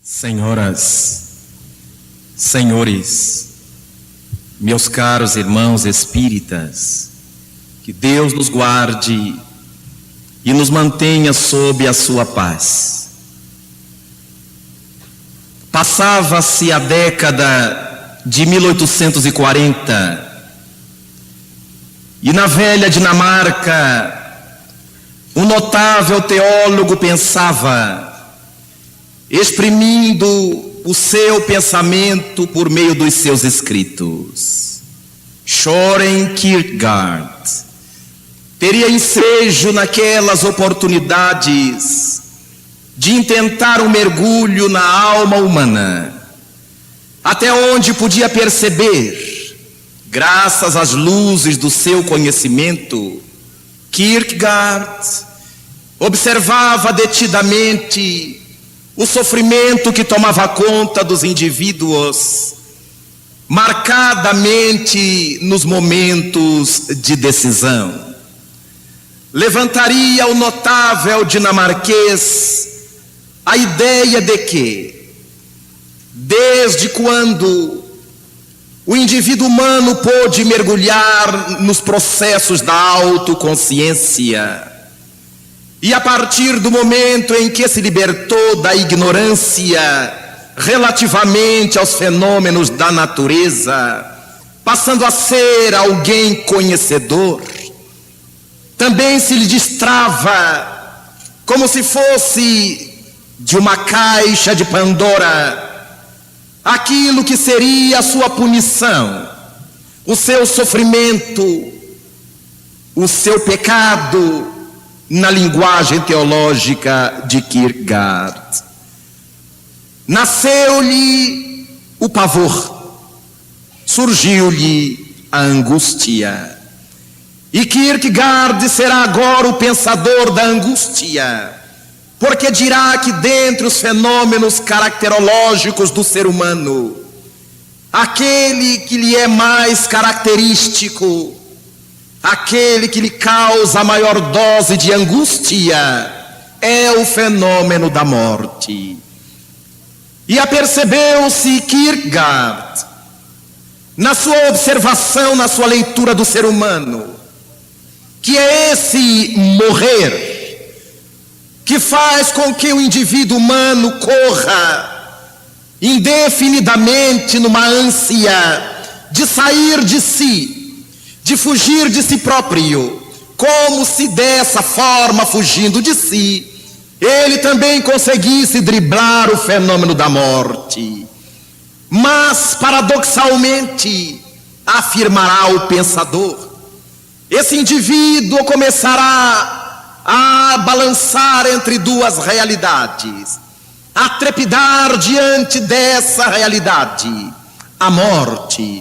Senhoras, senhores, meus caros irmãos espíritas, que Deus nos guarde e nos mantenha sob a sua paz. Passava-se a década de 1840 e na velha Dinamarca um notável teólogo pensava, exprimindo o seu pensamento por meio dos seus escritos. Søren Kierkegaard teria ensejo naquelas oportunidades de intentar um mergulho na alma humana, até onde podia perceber, graças às luzes do seu conhecimento. Kierkegaard observava detidamente o sofrimento que tomava conta dos indivíduos, marcadamente nos momentos de decisão. Levantaria o notável dinamarquês a ideia de que, desde quando o indivíduo humano pôde mergulhar nos processos da autoconsciência, e a partir do momento em que se libertou da ignorância relativamente aos fenômenos da natureza, passando a ser alguém conhecedor, também se lhe destrava, como se fosse de uma caixa de Pandora, aquilo que seria a sua punição, o seu sofrimento, o seu pecado, na linguagem teológica de Kierkegaard. Nasceu-lhe o pavor, surgiu-lhe a angústia. E Kierkegaard será agora o pensador da angústia, porque dirá que dentre os fenômenos caracterológicos do ser humano, aquele que lhe é mais característico, aquele que lhe causa a maior dose de angústia, é o fenômeno da morte. E apercebeu-se Kierkegaard, na sua observação, na sua leitura do ser humano, que é esse morrer que faz com que o indivíduo humano corra indefinidamente numa ânsia de sair de si, de fugir de si próprio, como se dessa forma, fugindo de si, ele também conseguisse driblar o fenômeno da morte. Mas, paradoxalmente, afirmará o pensador, esse indivíduo começará a balançar entre duas realidades, a trepidar diante dessa realidade, a morte,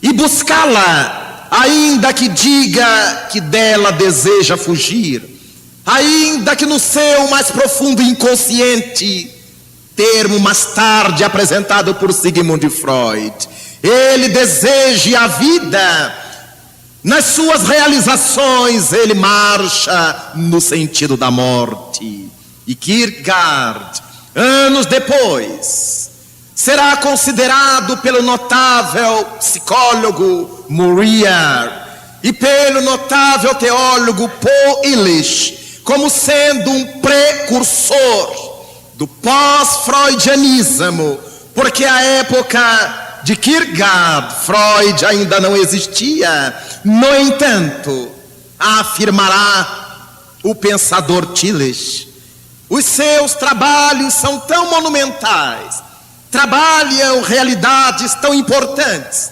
e buscá-la, ainda que diga que dela deseja fugir, ainda que no seu mais profundo inconsciente, termo mais tarde apresentado por Sigmund Freud, ele deseje a vida, nas suas realizações ele marcha no sentido da morte. E Kierkegaard, anos depois, será considerado pelo notável psicólogo Murier e pelo notável teólogo Paul Ehrlich como sendo um precursor do pós-freudianismo, porque a época de Kierkegaard, Freud ainda não existia. No entanto, afirmará o pensador Tillich, os seus trabalhos são tão monumentais, trabalham realidades tão importantes,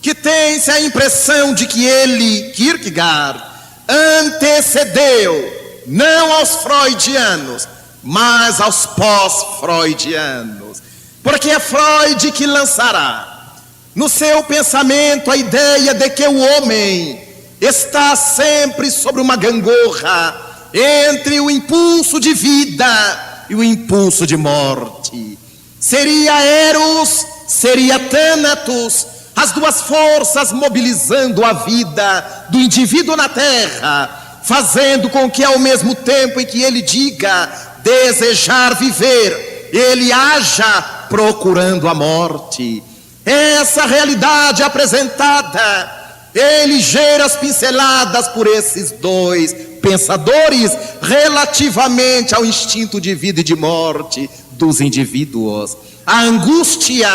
que tem-se a impressão de que ele, Kierkegaard, antecedeu não aos freudianos, mas aos pós-freudianos, porque é Freud que lançará no seu pensamento a ideia de que o homem está sempre sobre uma gangorra entre o impulso de vida e o impulso de morte. Seria Eros, seria Thanatos, as duas forças mobilizando a vida do indivíduo na terra, fazendo com que ao mesmo tempo em que ele diga desejar viver, ele haja procurando a morte. Essa realidade apresentada em ligeiras pinceladas por esses dois pensadores relativamente ao instinto de vida e de morte dos indivíduos. A angústia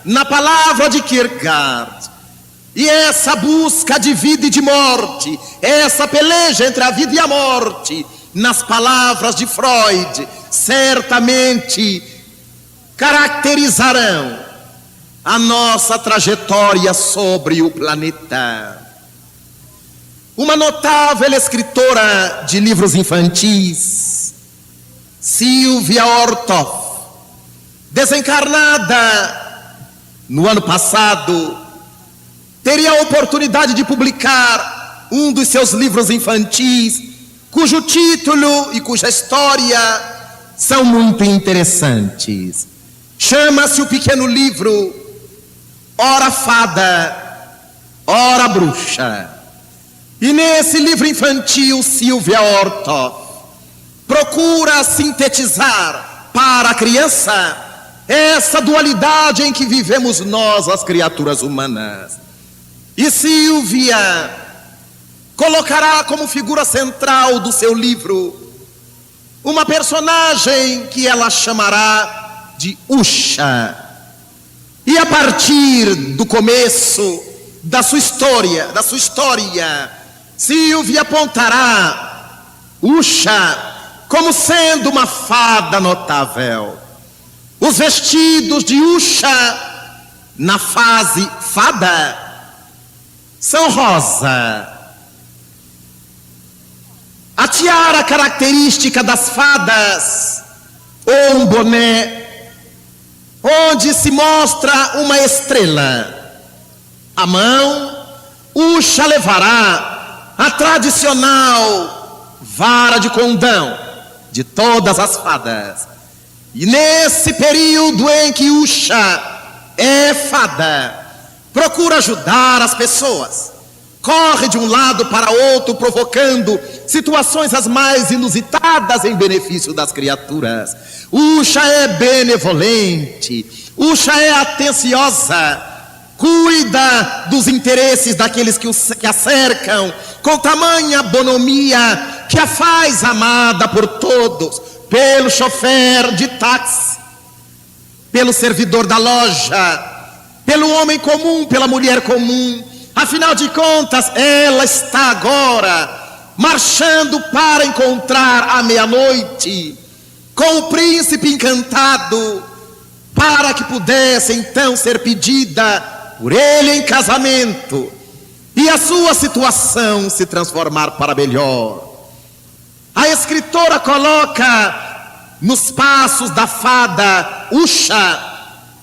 na palavra de Kierkegaard e essa busca de vida e de morte, essa peleja entre a vida e a morte nas palavras de Freud, certamente caracterizarão a nossa trajetória sobre o planeta. Uma notável escritora de livros infantis, Sylvia Orthoff, desencarnada no ano passado, teria a oportunidade de publicar um dos seus livros infantis, cujo título e cuja história são muito interessantes. Chama-se o pequeno livro Ora Fada, Ora Bruxa. E nesse livro infantil, Sylvia Orthoff procura sintetizar para a criança essa dualidade em que vivemos nós, as criaturas humanas. E Sylvia colocará como figura central do seu livro uma personagem que ela chamará de Usha. E a partir do começo da sua história, Sylvia apontará Usha como sendo uma fada notável. Os vestidos de Usha na fase fada são rosa. A tiara característica das fadas, ou um boné, onde se mostra uma estrela. A mão, Usha levará a tradicional vara de condão de todas as fadas. E nesse período em que Usha é fada, procura ajudar as pessoas, corre de um lado para outro, provocando situações as mais inusitadas em benefício das criaturas. Usha é benevolente, Usha é atenciosa, cuida dos interesses daqueles que a cercam, com tamanha bonomia que a faz amada por todos, pelo chofer de táxi, pelo servidor da loja, pelo homem comum, pela mulher comum. Afinal de contas, ela está agora marchando para encontrar à meia-noite com o príncipe encantado, para que pudesse então ser pedida por ele em casamento e a sua situação se transformar para melhor. A escritora coloca nos passos da fada Usha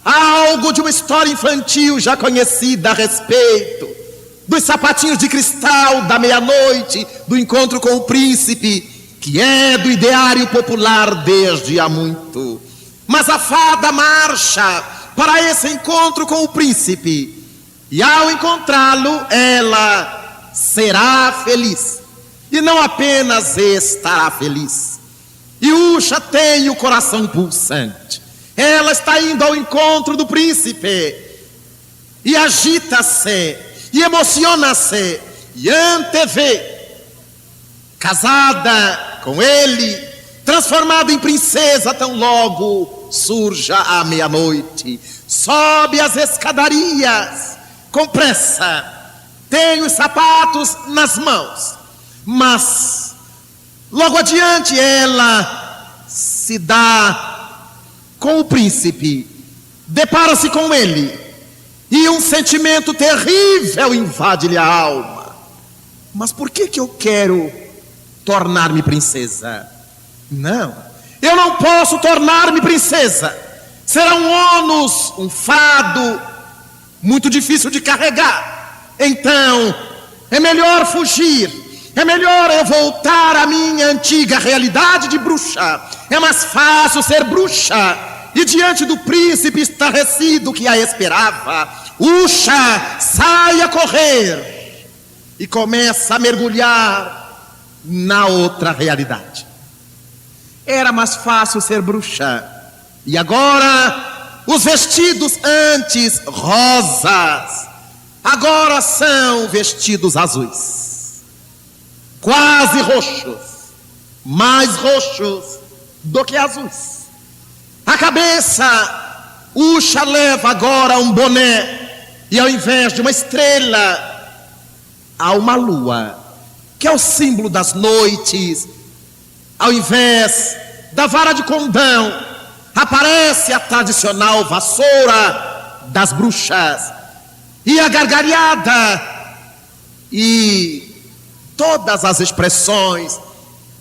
algo de uma história infantil já conhecida a respeito dos sapatinhos de cristal da meia-noite, do encontro com o príncipe, que é do ideário popular desde há muito. Mas a fada marcha para esse encontro com o príncipe, e ao encontrá-lo, ela será feliz, e não apenas estará feliz. E Usha tem o coração pulsante. Ela está indo ao encontro do príncipe, e agita-se, e emociona-se, e antevê, casada com ele, transformada em princesa tão logo surja a meia-noite. Sobe as escadarias com pressa, tem os sapatos nas mãos, mas logo adiante ela se dá com o príncipe, depara-se com ele, e um sentimento terrível invade-lhe a alma. Mas por que eu quero tornar-me princesa? Não, eu não posso tornar-me princesa. Será um ônus, um fardo muito difícil de carregar. Então, é melhor fugir. É melhor eu voltar à minha antiga realidade de bruxa. É mais fácil ser bruxa. E diante do príncipe estarrecido que a esperava, Usha sai a correr e começa a mergulhar na outra realidade. Era mais fácil ser bruxa. E agora, os vestidos antes rosas, agora são vestidos azuis, quase roxos, mais roxos do que azuis. A cabeça, Usha leva agora um boné, e ao invés de uma estrela, há uma lua, que é o símbolo das noites. Ao invés da vara de condão, aparece a tradicional vassoura das bruxas. E a gargalhada e todas as expressões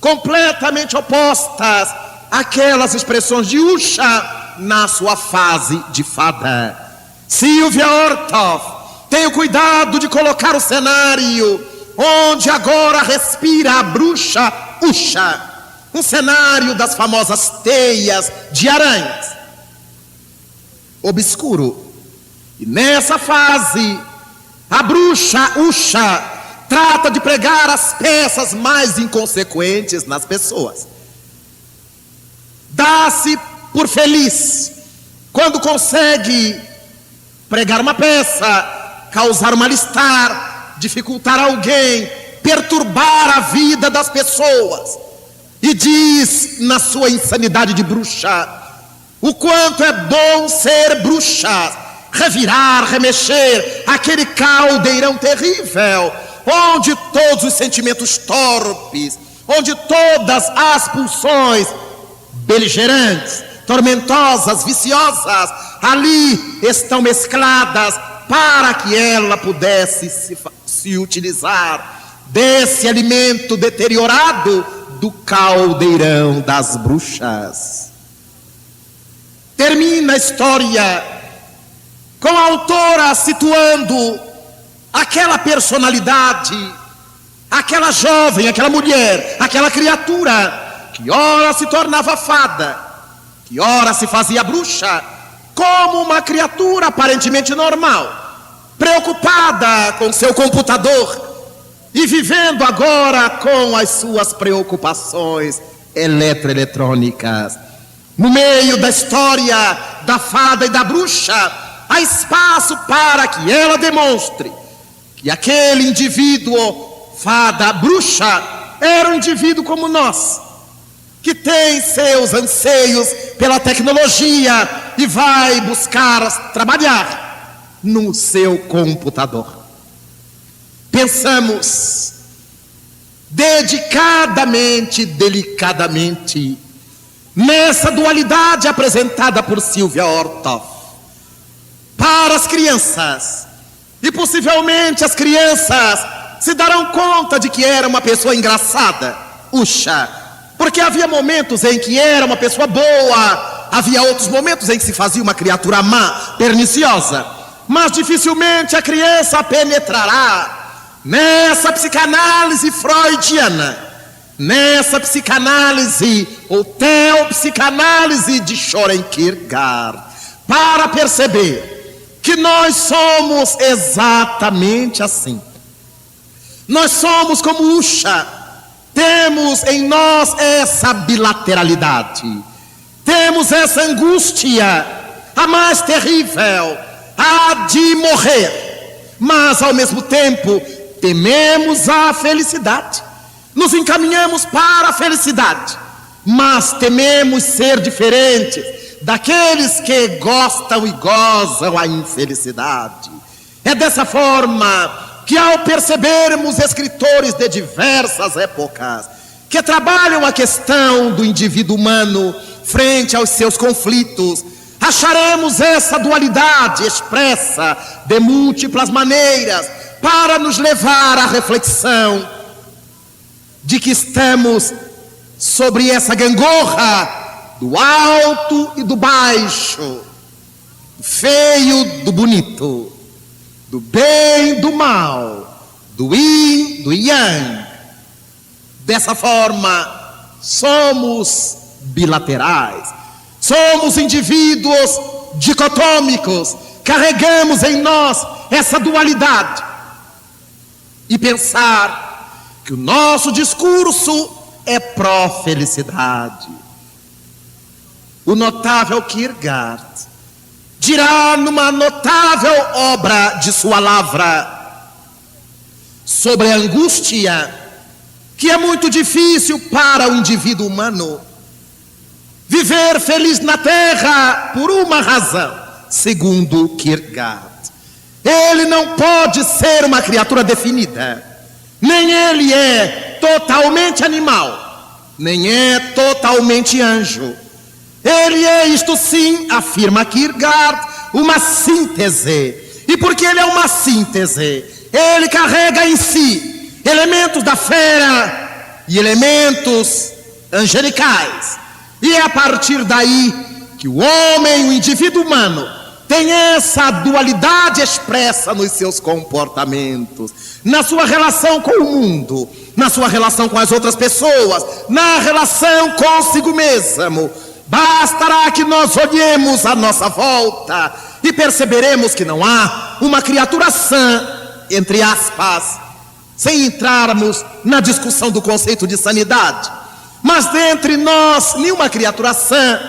completamente opostas àquelas expressões de Usha na sua fase de fada. Silvia Ortov tem o cuidado de colocar o cenário onde agora respira a bruxa Usha, um cenário das famosas teias de aranhas, obscuro. E nessa fase, a bruxa Usha trata de pregar as peças mais inconsequentes nas pessoas. Dá-se por feliz quando consegue pregar uma peça, causar um mal-estar, dificultar alguém, perturbar a vida das pessoas. E diz na sua insanidade de bruxa o quanto é bom ser bruxa, revirar, remexer aquele caldeirão terrível, onde todos os sentimentos torpes, onde todas as pulsões beligerantes, tormentosas, viciosas, ali estão mescladas para que ela pudesse se utilizar desse alimento deteriorado do caldeirão das bruxas. Termina a história com a autora situando aquela personalidade, aquela jovem, aquela mulher, aquela criatura que ora se tornava fada, que ora se fazia bruxa, como uma criatura aparentemente normal, preocupada com seu computador e vivendo agora com as suas preocupações eletroeletrônicas. No meio da história da fada e da bruxa, há espaço para que ela demonstre que aquele indivíduo, fada, bruxa, era um indivíduo como nós, que tem seus anseios pela tecnologia e vai buscar trabalhar no seu computador. Pensamos dedicadamente, delicadamente, nessa dualidade apresentada por Silvia Ortov para as crianças. E possivelmente as crianças se darão conta de que era uma pessoa engraçada, Usha, porque havia momentos em que era uma pessoa boa, havia outros momentos em que se fazia uma criatura má, perniciosa. Mas dificilmente a criança penetrará nessa psicanálise freudiana, nessa psicanálise ou teopsicanálise de Søren Kierkegaard, para perceber que nós somos exatamente assim. Nós somos como Usha, temos em nós essa bilateralidade, temos essa angústia, a mais terrível, a de morrer, mas ao mesmo tempo tememos a felicidade, nos encaminhamos para a felicidade, mas tememos ser diferentes daqueles que gostam e gozam a infelicidade. É dessa forma que, ao percebermos escritores de diversas épocas que trabalham a questão do indivíduo humano frente aos seus conflitos, acharemos essa dualidade expressa de múltiplas maneiras para nos levar à reflexão de que estamos sobre essa gangorra do alto e do baixo, do feio do bonito, do bem e do mal, do yin, do yang. Dessa forma, somos bilaterais, somos indivíduos dicotômicos, carregamos em nós essa dualidade. E pensar que o nosso discurso é pró-felicidade. o notável Kierkegaard dirá numa notável obra de sua lavra sobre a angústia, que é muito difícil para o indivíduo humano viver feliz na terra por uma razão, segundo Kierkegaard. Ele não pode ser uma criatura definida, nem ele é totalmente animal, nem é totalmente anjo. Ele é, isto sim, afirma Kierkegaard, uma síntese. E porque ele é uma síntese, ele carrega em si elementos da fera e elementos angelicais. E é a partir daí que o homem, o indivíduo humano, tem essa dualidade expressa nos seus comportamentos, na sua relação com o mundo, na sua relação com as outras pessoas, na relação consigo mesmo. Bastará que nós olhemos à nossa volta e perceberemos que não há uma criatura sã, entre aspas, sem entrarmos na discussão do conceito de sanidade. Mas dentre nós, nenhuma criatura sã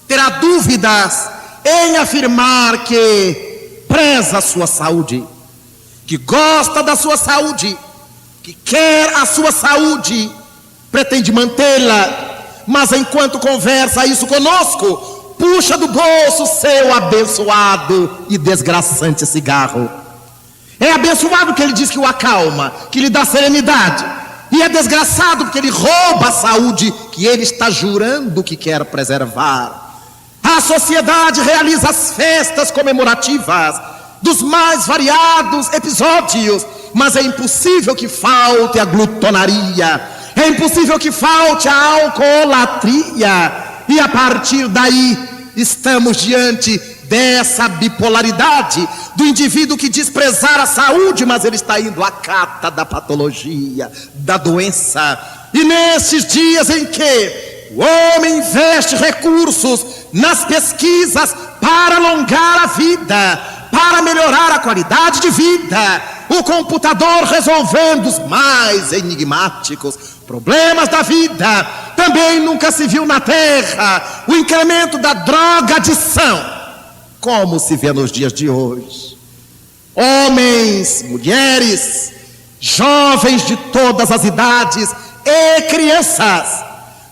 terá dúvidas em afirmar que preza a sua saúde, que gosta da sua saúde, que quer a sua saúde, pretende mantê-la, mas enquanto conversa isso conosco, puxa do bolso seu abençoado e desgraçante cigarro. É abençoado que ele diz que o acalma, que lhe dá serenidade, e é desgraçado porque ele rouba a saúde que ele está jurando que quer preservar. A sociedade realiza as festas comemorativas dos mais variados episódios, mas é impossível que falte a glutonaria, é impossível que falte a alcoolatria. E a partir daí estamos diante dessa bipolaridade do indivíduo que diz prezar a saúde, mas ele está indo à cata da patologia, da doença. E nesses dias em que o homem investe recursos nas pesquisas para alongar a vida, para melhorar a qualidade de vida, o computador resolvendo os mais enigmáticos problemas da vida, também nunca se viu na terra o incremento da drogadição, como se vê nos dias de hoje. Homens, mulheres, jovens de todas as idades e crianças,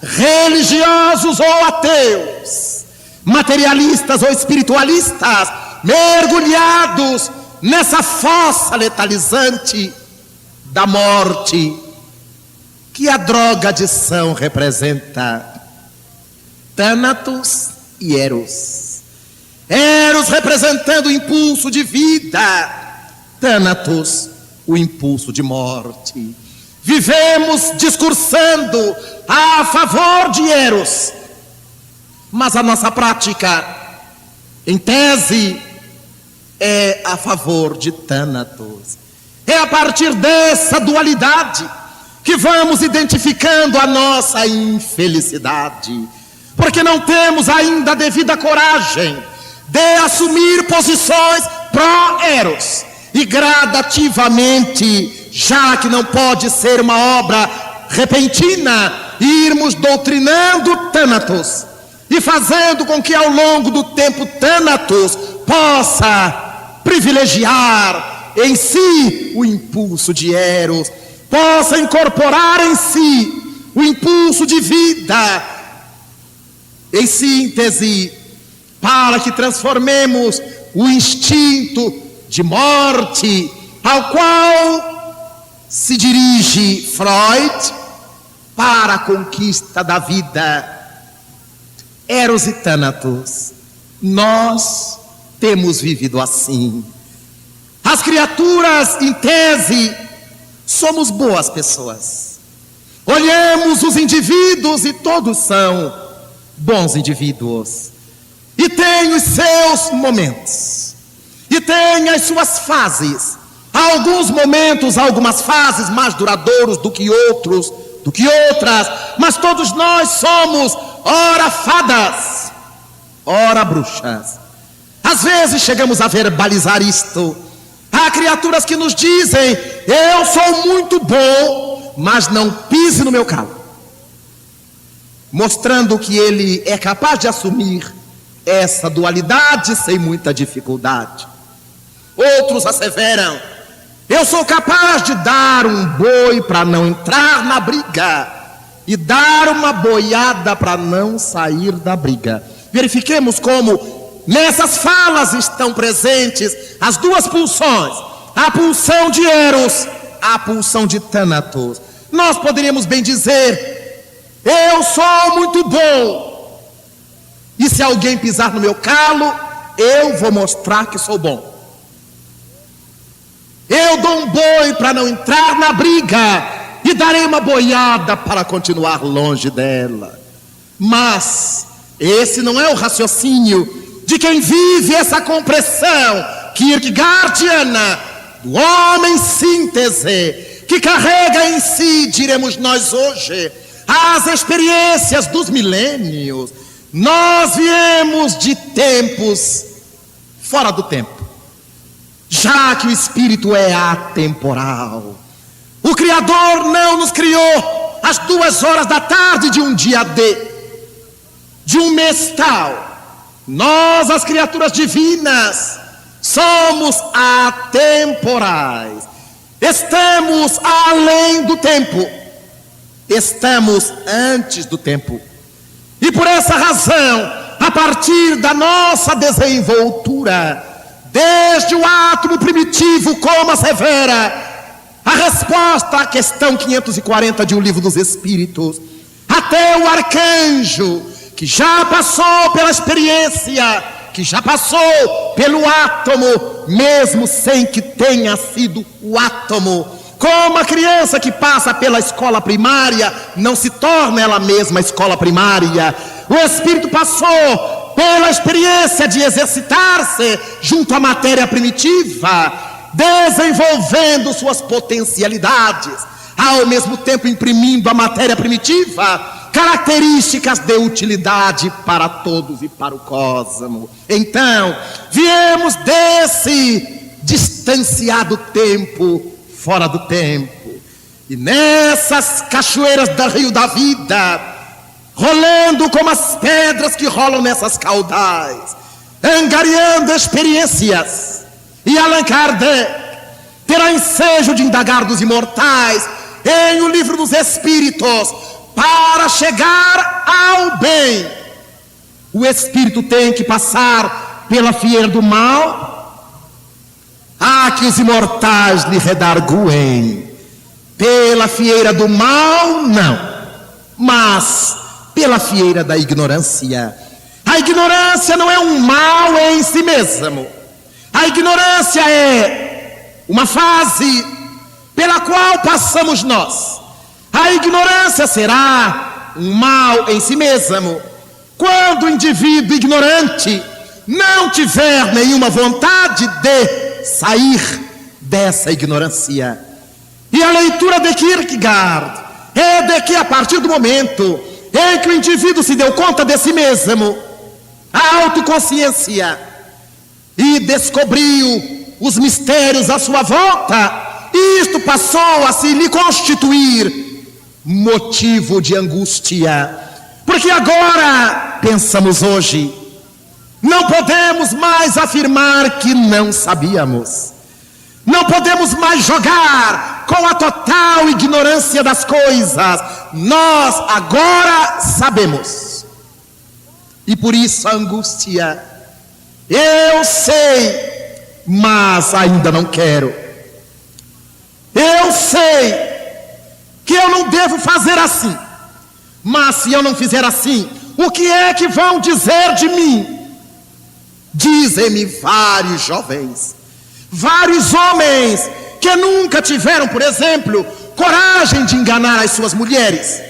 religiosos ou ateus, materialistas ou espiritualistas, mergulhados nessa fossa letalizante da morte que a drogadição representa. Thanatos e Eros. Eros representando o impulso de vida, Thanatos, o impulso de morte. Vivemos discursando a favor de Eros, mas a nossa prática, em tese, é a favor de Thanatos. É a partir dessa dualidade que vamos identificando a nossa infelicidade, porque não temos ainda a devida coragem de assumir posições pró-Eros, e gradativamente, já que não pode ser uma obra repentina, irmos doutrinando Thanatos e fazendo com que ao longo do tempo Thanatos possa privilegiar em si o impulso de Eros, possa incorporar em si o impulso de vida. Em síntese, para que transformemos o instinto de morte ao qual se dirige Freud para a conquista da vida, Eros e Thanatos. Nós temos vivido assim. As criaturas, em tese, somos boas pessoas. Olhamos os indivíduos e todos são bons indivíduos. E têm os seus momentos, e têm as suas fases. Há alguns momentos, algumas fases mais duradouros do que outras, mas todos nós somos ora fadas, ora bruxas. Às vezes chegamos a verbalizar isto. Há criaturas que nos dizem: eu sou muito bom, mas não pise no meu calo. mostrando que ele é capaz de assumir essa dualidade sem muita dificuldade. Outros asseveram: eu sou capaz de dar um boi para não entrar na briga e dar uma boiada para não sair da briga. Verifiquemos como nessas falas estão presentes as duas pulsões: a pulsão de Eros, a pulsão de Thanatos. Nós poderíamos bem dizer: eu sou muito bom, e se alguém pisar no meu calo, eu vou mostrar que sou bom. Eu dou um boi para não entrar na briga e darei uma boiada para continuar longe dela. Mas esse não é o raciocínio de quem vive essa compreensão kierkegaardiana do homem síntese, que carrega em si, diremos nós hoje, as experiências dos milênios. Nós viemos de tempos fora do tempo, já que o espírito é atemporal. O Criador não nos criou às 2 horas da tarde de um dia de um mês tal. Nós, as criaturas divinas, somos atemporais. Estamos além do tempo, estamos antes do tempo. E por essa razão, a partir da nossa desenvoltura, desde o átomo primitivo, como assevera a resposta à questão 540 de O Livro dos Espíritos, até o arcanjo, que já passou pela experiência, que já passou pelo átomo, mesmo sem que tenha sido o átomo. Como a criança que passa pela escola primária não se torna ela mesma a escola primária, o espírito passou pela experiência de exercitar-se junto à matéria primitiva, desenvolvendo suas potencialidades, ao mesmo tempo imprimindo à matéria primitiva características de utilidade para todos e para o cosmo. Então, viemos desse distanciado tempo, fora do tempo, e nessas cachoeiras do rio da vida, rolando como as pedras que rolam nessas caudais, angariando experiências. E Allan Kardec terá ensejo de indagar dos imortais em O Livro dos Espíritos. Para chegar ao bem, o espírito tem que passar pela fieira do mal. Há que os imortais lhe redarguem. Pela fieira do mal, não, mas pela fieira da ignorância. A ignorância não é um mal em si mesmo. A ignorância é uma fase pela qual passamos nós. A ignorância será um mal em si mesmo quando o indivíduo ignorante não tiver nenhuma vontade de sair dessa ignorância. E a leitura de Kierkegaard é de que, a partir do momento em que o indivíduo se deu conta de si mesmo, a autoconsciência, e descobriu os mistérios à sua volta, isto passou a se lhe constituir motivo de angústia. Porque agora, pensamos hoje, não podemos mais afirmar que não sabíamos. Não podemos mais jogar com a total ignorância das coisas. Nós agora sabemos. E por isso a angústia. Eu sei, mas ainda não quero. Eu sei que eu não devo fazer assim, mas se eu não fizer assim, o que é que vão dizer de mim? Dizem-me vários jovens, vários homens que nunca tiveram, por exemplo, coragem de enganar as suas mulheres,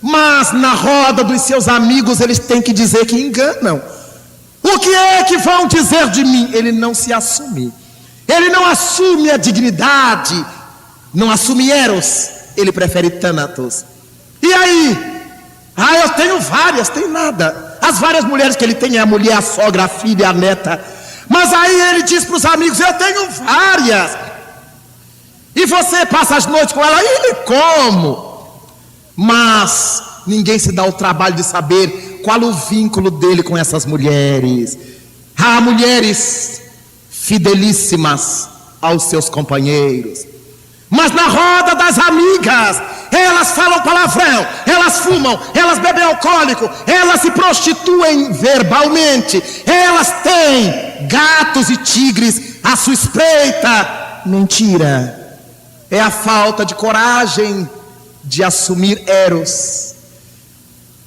mas na roda dos seus amigos eles têm que dizer que enganam. O que é que vão dizer de mim? Ele não se assume, ele não assume a dignidade, não assume Eros, ele prefere Thanatos. E aí? Eu tenho várias, tem nada. As várias mulheres que ele tem é a mulher, a sogra, a filha, a neta. Mas aí ele diz para os amigos: eu tenho várias. E você passa as noites com ela? E ele como? Mas ninguém se dá o trabalho de saber qual o vínculo dele com essas mulheres. Há mulheres fidelíssimas aos seus companheiros, mas na roda das amigas, elas falam palavrão, elas fumam, elas bebem alcoólico, elas se prostituem verbalmente, elas têm gatos e tigres à sua espreita. Mentira, é a falta de coragem de assumir Eros.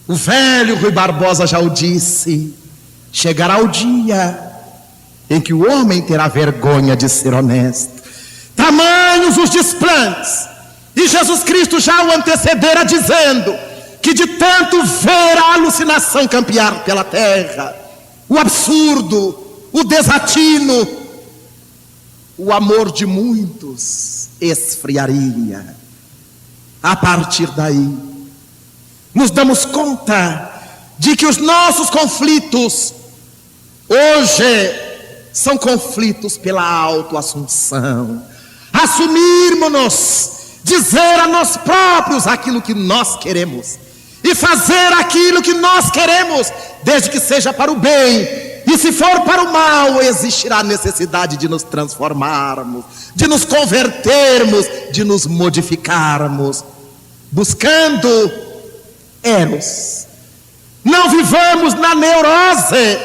O velho Rui Barbosa já o disse: chegará o dia em que o homem terá vergonha de ser honesto. Tamanhos os desplantes, e Jesus Cristo já o antecedera dizendo que de tanto ver a alucinação campear pela terra, o absurdo, o desatino, o amor de muitos esfriaria. A partir daí, nos damos conta de que os nossos conflitos hoje são conflitos pela autoassunção. Assumirmos-nos, dizer a nós próprios aquilo que nós queremos e fazer aquilo que nós queremos, desde que seja para o bem. E se for para o mal, existirá a necessidade de nos transformarmos, de nos convertermos, de nos modificarmos, buscando Eros. Não vivamos na neurose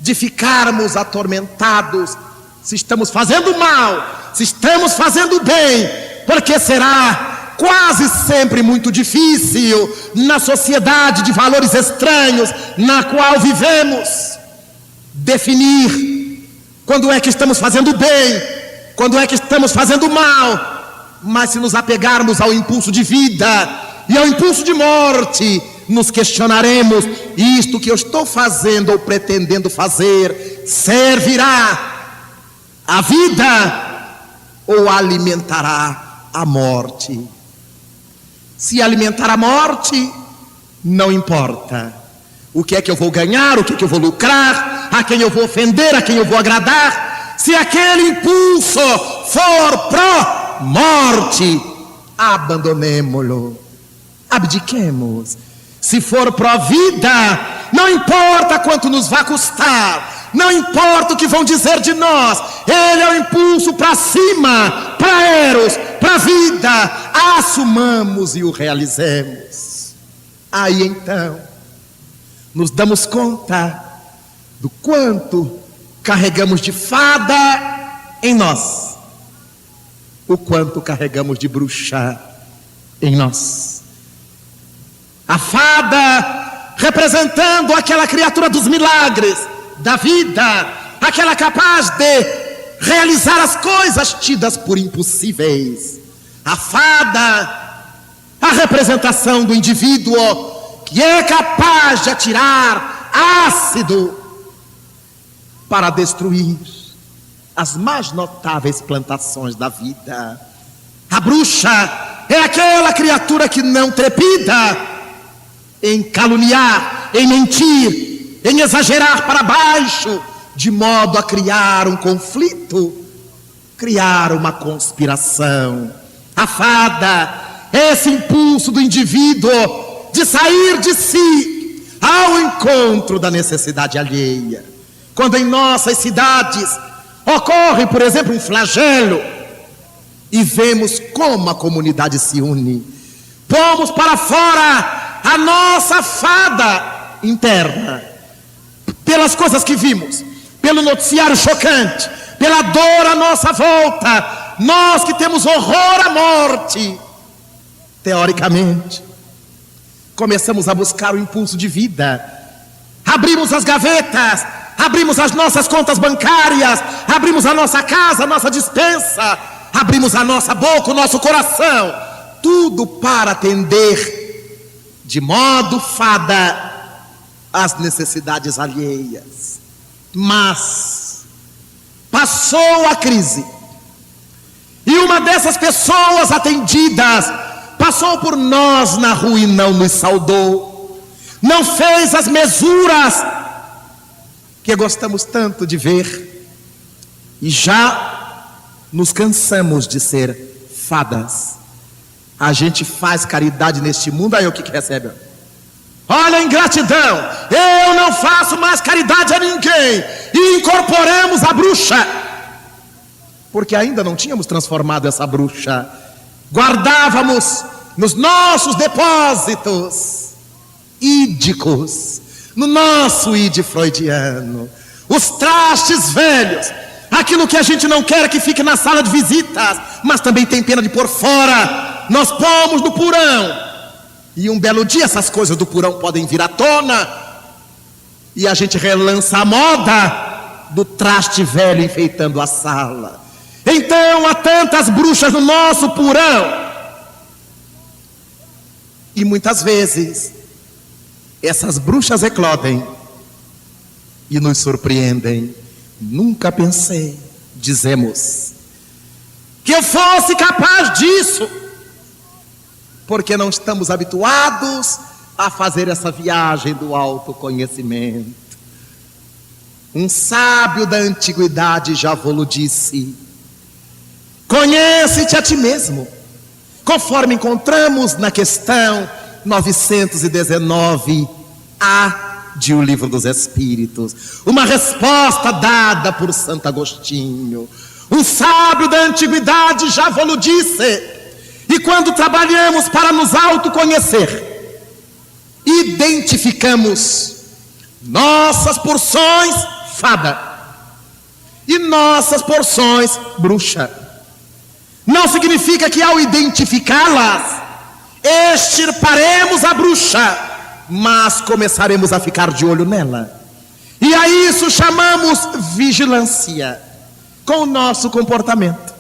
de ficarmos atormentados se estamos fazendo mal, se estamos fazendo bem, porque será quase sempre muito difícil na sociedade de valores estranhos na qual vivemos definir quando é que estamos fazendo bem, quando é que estamos fazendo mal. Mas se nos apegarmos ao impulso de vida e ao impulso de morte, nos questionaremos: isto que eu estou fazendo ou pretendendo fazer servirá à vida ou alimentará a morte? Se alimentar a morte, não importa. O que é que eu vou ganhar, o que é que eu vou lucrar, a quem eu vou ofender, a quem eu vou agradar. Se aquele impulso for pró-morte, abandonemo-lo, abdiquemos. Se for pró-vida, não importa quanto nos vai custar, não importa o que vão dizer de nós, ele é o impulso para cima, para Eros, para a vida. Assumamos e o realizemos. Aí então nos damos conta do quanto carregamos de fada em nós, o quanto carregamos de bruxa em nós. A fada representando aquela criatura dos milagres da vida, aquela capaz de realizar as coisas tidas por impossíveis. A fada, a representação do indivíduo que é capaz de atirar ácido para destruir as mais notáveis plantações da vida. A bruxa é aquela criatura que não trepida em caluniar, em mentir, em exagerar para baixo, de modo a criar um conflito, criar uma conspiração. A fada é esse impulso do indivíduo de sair de si ao encontro da necessidade alheia. Quando em nossas cidades ocorre, por exemplo, um flagelo e vemos como a comunidade se une, pomos para fora a nossa fada interna, pelas coisas que vimos, pelo noticiário chocante, pela dor à nossa volta. Nós que temos horror à morte, teoricamente, começamos a buscar o impulso de vida. Abrimos as gavetas, abrimos as nossas contas bancárias, abrimos a nossa casa, a nossa despensa, abrimos a nossa boca, o nosso coração, tudo para atender de modo fada as necessidades alheias. Mas passou a crise e uma dessas pessoas atendidas passou por nós na rua e não nos saudou, não fez as mesuras que gostamos tanto de ver, e já nos cansamos de ser fadas. A gente faz caridade neste mundo, aí o que recebe? Olha a ingratidão, eu não faço mais caridade a ninguém. E incorporamos a bruxa, porque ainda não tínhamos transformado essa bruxa. Guardávamos nos nossos depósitos ídicos, no nosso id freudiano, os trastes velhos, aquilo que a gente não quer que fique na sala de visitas, mas também tem pena de pôr fora, nós pomos no porão. E um belo dia essas coisas do porão podem vir à tona, e a gente relança a moda do traste velho enfeitando a sala. Então há tantas bruxas no nosso porão, e muitas vezes essas bruxas eclodem e nos surpreendem. Nunca pensei, dizemos, que eu fosse capaz disso, porque não estamos habituados a fazer essa viagem do autoconhecimento. Um sábio da antiguidade já vou-lo disse: conhece-te a ti mesmo, conforme encontramos na questão 919A de O Livro dos Espíritos, uma resposta dada por Santo Agostinho. Um sábio da antiguidade já vou-lo disse. E quando trabalhamos para nos autoconhecer, identificamos nossas porções fada e nossas porções bruxa. Não significa que ao identificá-las extirparemos a bruxa, mas começaremos a ficar de olho nela. E a isso chamamos vigilância com o nosso comportamento.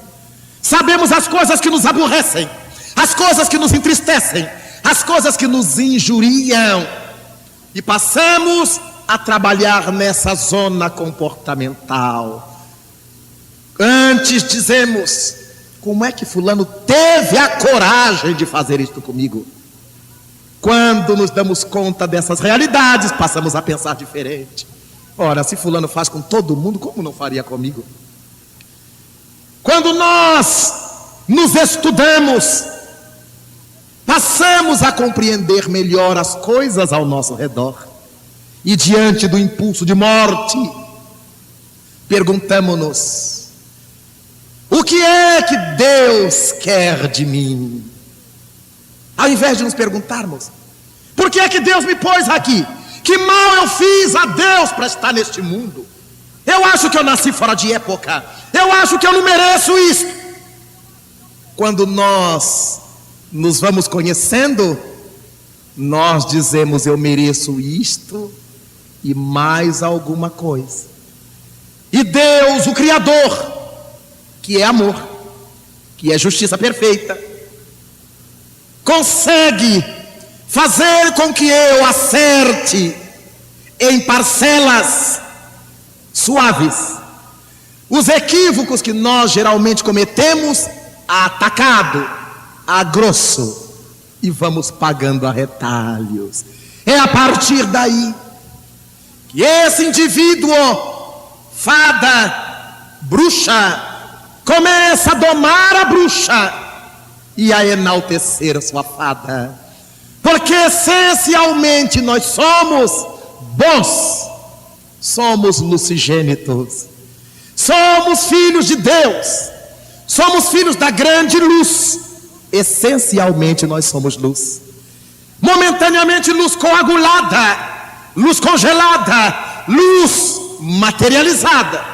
Sabemos as coisas que nos aborrecem, as coisas que nos entristecem, as coisas que nos injuriam, e passamos a trabalhar nessa zona comportamental. Antes dizemos: como é que fulano teve a coragem de fazer isto comigo? Quando nos damos conta dessas realidades, passamos a pensar diferente. Ora, se fulano faz com todo mundo, como não faria comigo? Quando nós nos estudamos, passamos a compreender melhor as coisas ao nosso redor. E diante do impulso de morte, perguntamo-nos: o que é que Deus quer de mim? Ao invés de nos perguntarmos: por que é que Deus me pôs aqui? Que mal eu fiz a Deus para estar neste mundo? Eu acho que eu nasci fora de época. Eu acho que eu não mereço isso. Quando nós nos vamos conhecendo, nós dizemos: eu mereço isto e mais alguma coisa. E Deus, o Criador, que é amor, que é justiça perfeita, consegue fazer com que eu acerte em parcelas suaves os equívocos que nós geralmente cometemos a atacado, a grosso, e vamos pagando a retalhos. É a partir daí que esse indivíduo, fada, bruxa, começa a domar a bruxa e a enaltecer a sua fada, porque essencialmente nós somos bons, somos lucigênitos, somos filhos de Deus, somos filhos da grande luz. Essencialmente nós somos luz, momentaneamente luz coagulada, luz congelada, luz materializada.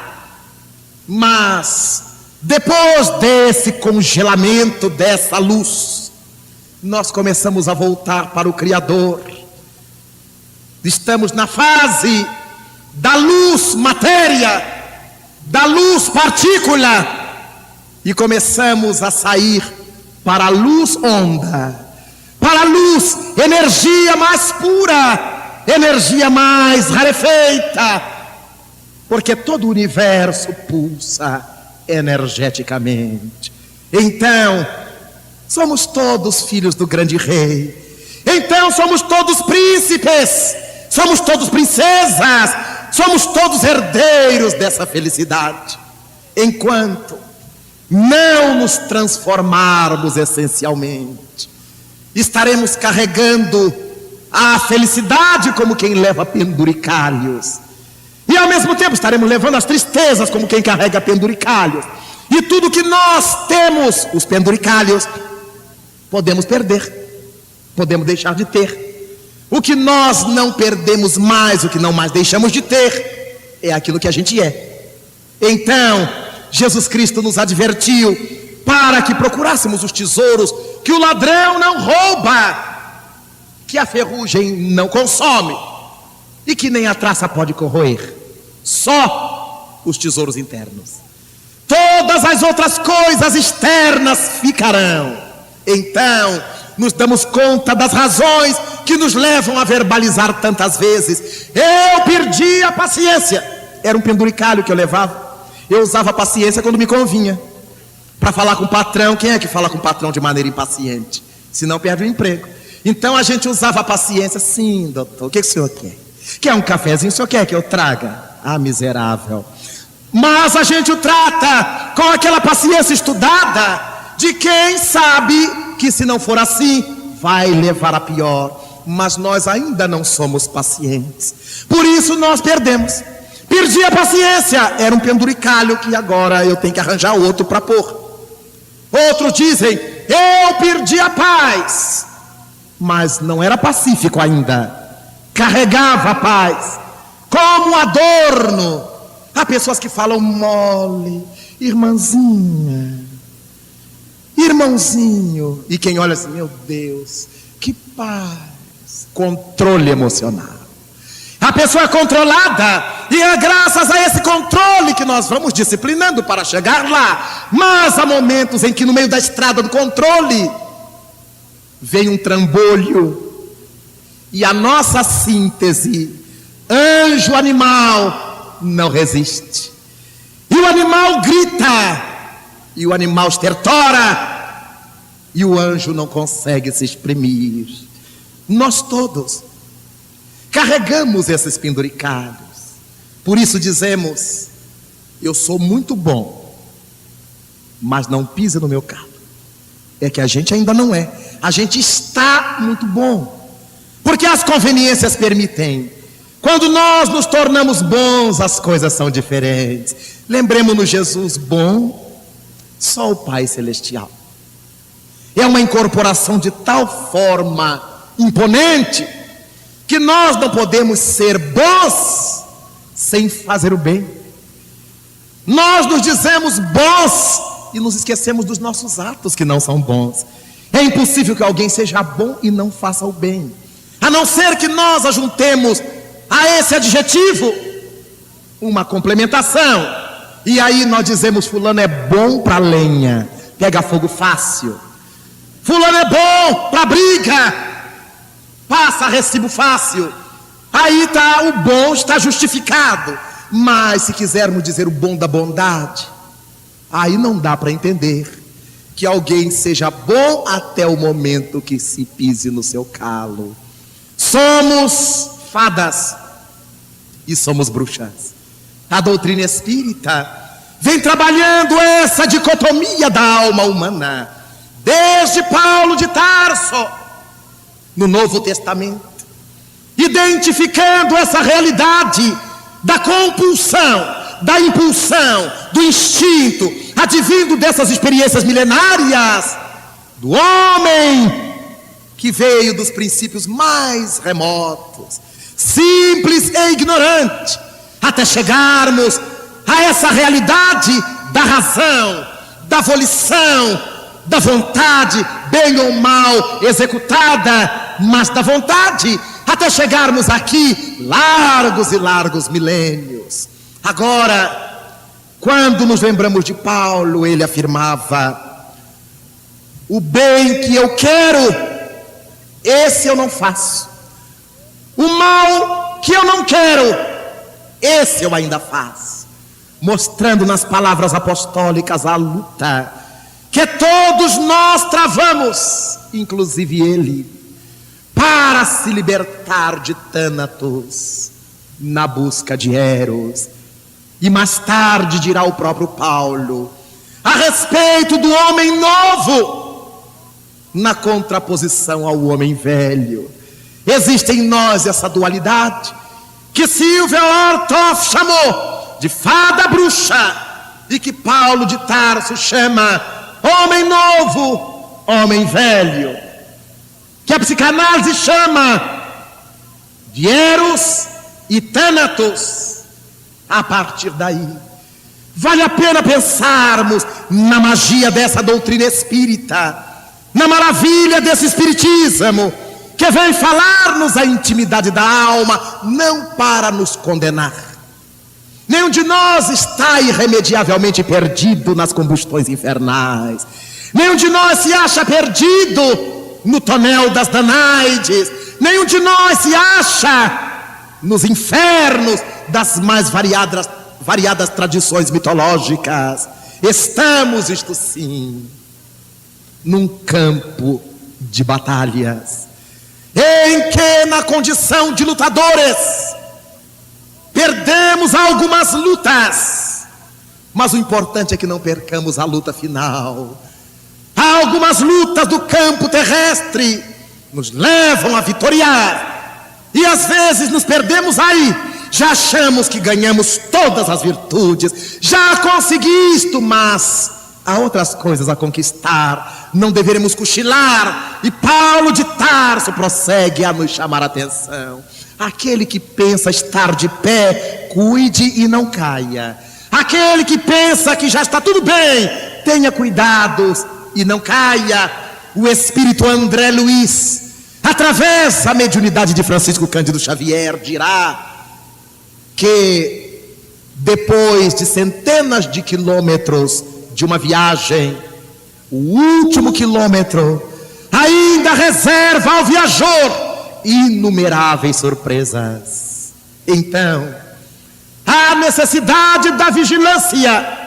Mas depois desse congelamento dessa luz, nós começamos a voltar para o Criador. Estamos na fase da luz matéria, da luz partícula, e começamos a sair para a luz onda, para a luz energia mais pura, energia mais rarefeita, porque todo o universo pulsa energeticamente. Então, somos todos filhos do grande rei. Então somos todos príncipes, somos todos princesas, somos todos herdeiros dessa felicidade. Enquanto não nos transformarmos essencialmente Estaremos carregando a felicidade como quem leva penduricalhos. E ao mesmo tempo estaremos levando as tristezas como quem carrega penduricalhos. E tudo que nós temos, os penduricalhos, podemos perder, podemos deixar de ter. O que nós não perdemos mais, o que não mais deixamos de ter, é aquilo que a gente é. Então, Jesus Cristo nos advertiu para que procurássemos os tesouros que o ladrão não rouba, que a ferrugem não consome e que nem a traça pode corroer. Só os tesouros internos. Todas as outras coisas externas ficarão. Então, nos damos conta das razões que nos levam a verbalizar tantas vezes: eu perdi a paciência. Era um penduricalho que eu levava. Eu usava a paciência quando me convinha. Para falar com o patrão, quem é que fala com o patrão de maneira impaciente? Senão perde o emprego. Então a gente usava a paciência. Sim, doutor, o que o senhor quer? Quer um cafezinho? O senhor quer que eu traga? Ah, miserável. Mas a gente o trata com aquela paciência estudada de quem sabe que se não for assim, vai levar a pior. Mas nós ainda não somos pacientes. Por isso nós perdemos. Perdi a paciência. Era um penduricalho que agora eu tenho que arranjar outro para pôr. Outros dizem: eu perdi a paz. Mas não era pacífico ainda. Carregava a paz como adorno. Há pessoas que falam mole, irmãzinha, irmãozinho. E quem olha assim: meu Deus, que paz. Controle emocional. A pessoa é controlada, e é graças a esse controle que nós vamos disciplinando para chegar lá. Mas há momentos em que no meio da estrada do controle vem um trambolho, e a nossa síntese anjo animal não resiste. E o animal grita, e o animal estertora, e o anjo não consegue se exprimir. Nós todos carregamos esses penduricalhos. Por isso dizemos: eu sou muito bom, mas não pise no meu calo. É que a gente ainda não é. A gente está muito bom, porque as conveniências permitem. Quando nós nos tornamos bons, as coisas são diferentes. Lembremos-nos Jesus bom, só o Pai Celestial. É uma incorporação de tal forma imponente que nós não podemos ser bons sem fazer o bem. Nós nos dizemos bons e nos esquecemos dos nossos atos que não são bons. É impossível que alguém seja bom e não faça o bem, a não ser que nós ajuntemos a esse adjetivo uma complementação. E aí nós dizemos: fulano é bom para lenha, pega fogo fácil. Fulano é bom para briga, passa recibo fácil. Aí tá, o bom está justificado. Mas se quisermos dizer o bom da bondade, aí não dá para entender que alguém seja bom até o momento que se pise no seu calo. Somos fadas e somos bruxas. A doutrina espírita vem trabalhando essa dicotomia da alma humana desde Paulo de Tarso, no Novo Testamento, identificando essa realidade da compulsão, da impulsão, do instinto, advindo dessas experiências milenárias do homem que veio dos princípios mais remotos, simples e ignorante, até chegarmos a essa realidade da razão, da volição, da vontade, bem ou mal executada, mas da vontade, até chegarmos aqui, largos e largos milênios. Agora, quando nos lembramos de Paulo, ele afirmava: o bem que eu quero, esse eu não faço. O mal que eu não quero, esse eu ainda faço. Mostrando nas palavras apostólicas a luta que todos nós travamos, inclusive ele, para se libertar de Thanatos, na busca de Eros. E mais tarde dirá o próprio Paulo a respeito do homem novo, na contraposição ao homem velho. Existe em nós essa dualidade que Silvia Ortoff chamou de fada bruxa e que Paulo de Tarso chama homem novo, homem velho, que a psicanálise chama de Eros e Thanatos. A partir daí, vale a pena pensarmos na magia dessa doutrina espírita, na maravilha desse espiritismo, que vem falar-nos a intimidade da alma, não para nos condenar. Nenhum de nós está irremediavelmente perdido nas combustões infernais. Nenhum de nós se acha perdido no tonel das Danaides. Nenhum de nós se acha nos infernos das mais variadas tradições mitológicas. Estamos, isto sim, num campo de batalhas, em que, na condição de lutadores, perdemos algumas lutas, mas o importante é que não percamos a luta final. Há algumas lutas do campo terrestre nos levam a vitoriar, e às vezes nos perdemos aí. Já achamos que ganhamos todas as virtudes, já consegui isto, mas há outras coisas a conquistar, não deveremos cochilar. E Paulo de Tarso prossegue a nos chamar a atenção. Aquele que pensa estar de pé, cuide e não caia. Aquele que pensa que já está tudo bem, tenha cuidados e não caia. O espírito André Luiz, através da mediunidade de Francisco Cândido Xavier, dirá que depois de centenas de quilômetros de uma viagem, o último quilômetro ainda reserva ao viajor inumeráveis surpresas. Então, há necessidade da vigilância,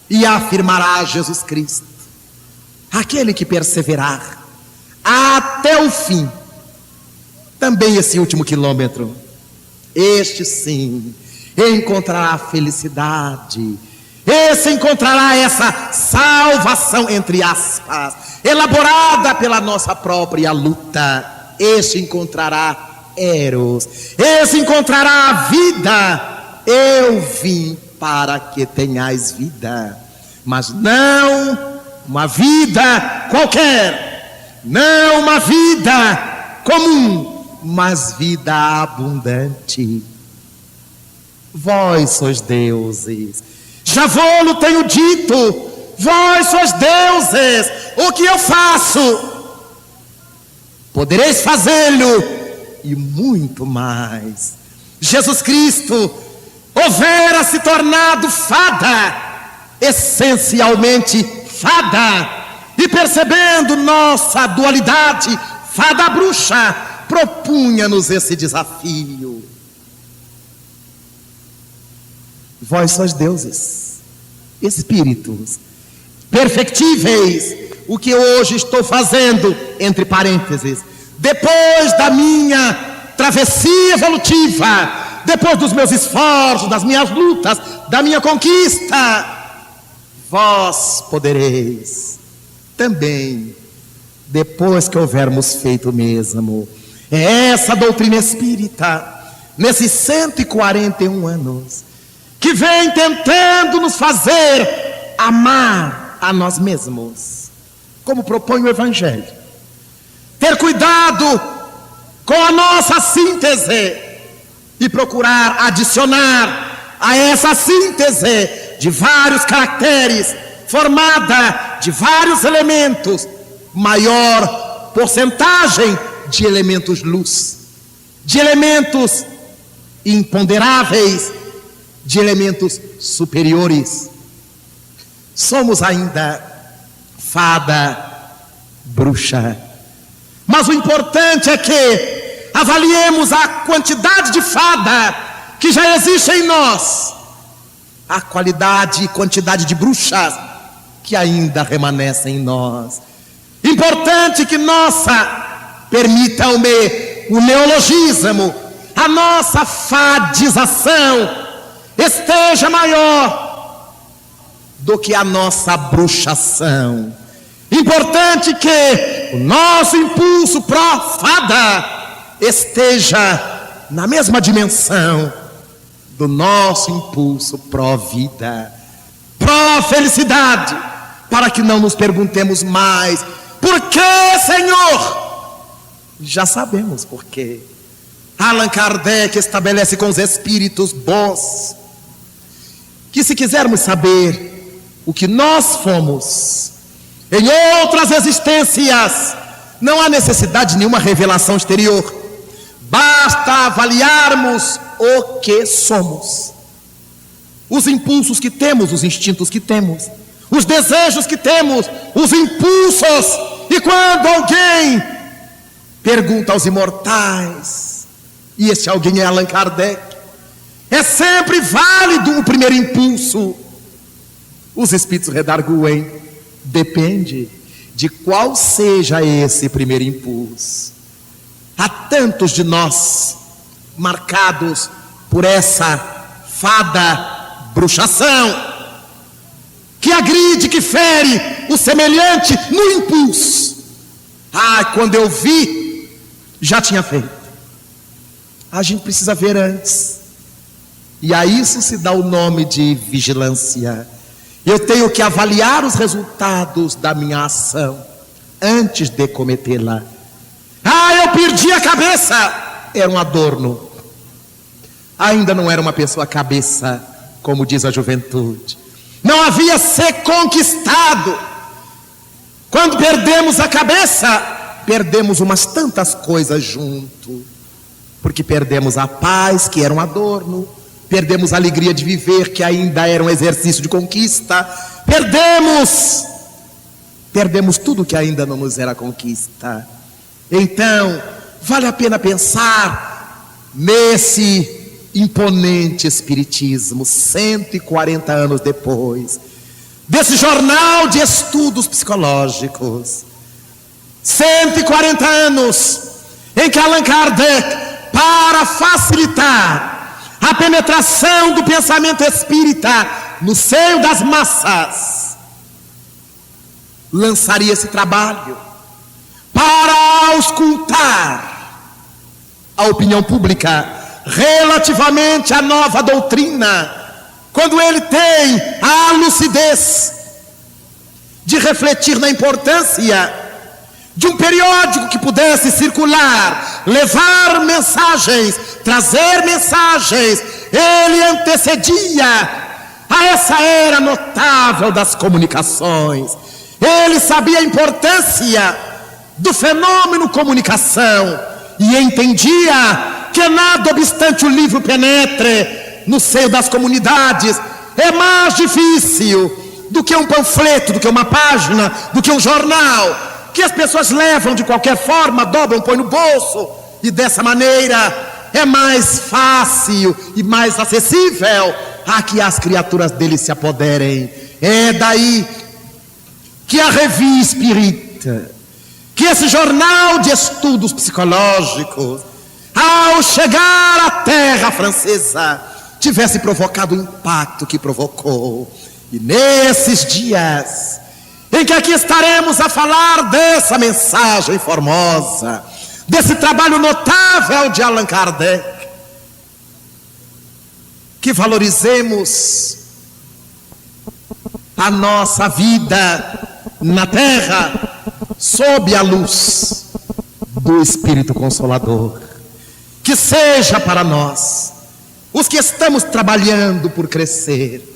e afirmará Jesus Cristo: aquele que perseverar até o fim, também esse último quilômetro, este sim encontrará felicidade. Esse encontrará essa salvação, entre aspas, elaborada pela nossa própria luta. Este encontrará Eros, esse encontrará a vida. Eu vim para que tenhais vida, mas não uma vida qualquer, não uma vida comum, mas vida abundante. Vós sois deuses, já vou-lo tenho dito, vós sois deuses. O que eu faço, podereis fazê-lo e muito mais. Jesus Cristo houvera se tornado fada, essencialmente fada, e percebendo nossa dualidade fada bruxa, propunha-nos esse desafio: vós sois deuses, espíritos perfectíveis. O que eu hoje estou fazendo, entre parênteses, depois da minha travessia evolutiva, depois dos meus esforços, das minhas lutas, da minha conquista, vós podereis também, depois que houvermos feito o mesmo. É essa doutrina espírita, nesses 141 anos, que vem tentando nos fazer amar a nós mesmos, como propõe o Evangelho. Ter cuidado com a nossa síntese e procurar adicionar a essa síntese de vários caracteres, formada de vários elementos, maior porcentagem de elementos luz, de elementos imponderáveis, de elementos superiores. Somos ainda fada bruxa, mas o importante é que avaliemos a quantidade de fada que já existe em nós, a qualidade e quantidade de bruxas que ainda remanescem em nós. Importante que permitam-me o neologismo, a nossa fadização esteja maior do que a nossa bruxação. Importante que o nosso impulso pró-fada esteja na mesma dimensão do nosso impulso pró-vida, pró-felicidade, para que não nos perguntemos mais: por que, Senhor? Já sabemos por quê. Allan Kardec estabelece com os espíritos bons que, se quisermos saber o que nós fomos em outras existências, não há necessidade de nenhuma revelação exterior. Basta avaliarmos o que somos, os impulsos que temos, os instintos que temos, os desejos que temos, os impulsos. E quando alguém pergunta aos imortais, e esse alguém é Allan Kardec, é sempre válido o primeiro impulso. Os espíritos redarguem: depende de qual seja esse primeiro impulso. Há tantos de nós marcados por essa fada bruxação, que agride, que fere o semelhante no impulso. Quando eu vi, já tinha feito. A gente precisa ver antes, e a isso se dá o nome de vigilância. Eu tenho que avaliar os resultados da minha ação antes de cometê-la. Eu perdi a cabeça, era um adorno, ainda não era uma pessoa cabeça, como diz a juventude, não havia ser conquistado. Quando perdemos a cabeça, perdemos umas tantas coisas junto, porque perdemos a paz, que era um adorno, perdemos a alegria de viver, que ainda era um exercício de conquista, perdemos tudo que ainda não nos era conquista. Então, vale a pena pensar nesse imponente espiritismo, 140 anos depois, desse jornal de estudos psicológicos, 140 anos em que Allan Kardec, para facilitar a penetração do pensamento espírita no seio das massas, lançaria esse trabalho para auscultar a opinião pública relativamente à nova doutrina, quando ele tem a lucidez de refletir na importância de um periódico que pudesse circular, levar mensagens, trazer mensagens. Ele antecedia a essa era notável das comunicações. Ele sabia a importância do fenômeno comunicação e entendia que nada obstante o livro penetre no seio das comunidades, é mais difícil do que um panfleto, do que uma página, do que um jornal, que as pessoas levam de qualquer forma, dobram, põem no bolso, e dessa maneira é mais fácil e mais acessível a que as criaturas dele se apoderem. É daí que a Revista Espírita, que esse jornal de estudos psicológicos, ao chegar à terra francesa, tivesse provocado o impacto que provocou. E nesses dias em que aqui estaremos a falar dessa mensagem formosa, desse trabalho notável de Allan Kardec, que valorizemos a nossa vida na terra sob a luz do Espírito Consolador, que seja para nós, os que estamos trabalhando por crescer,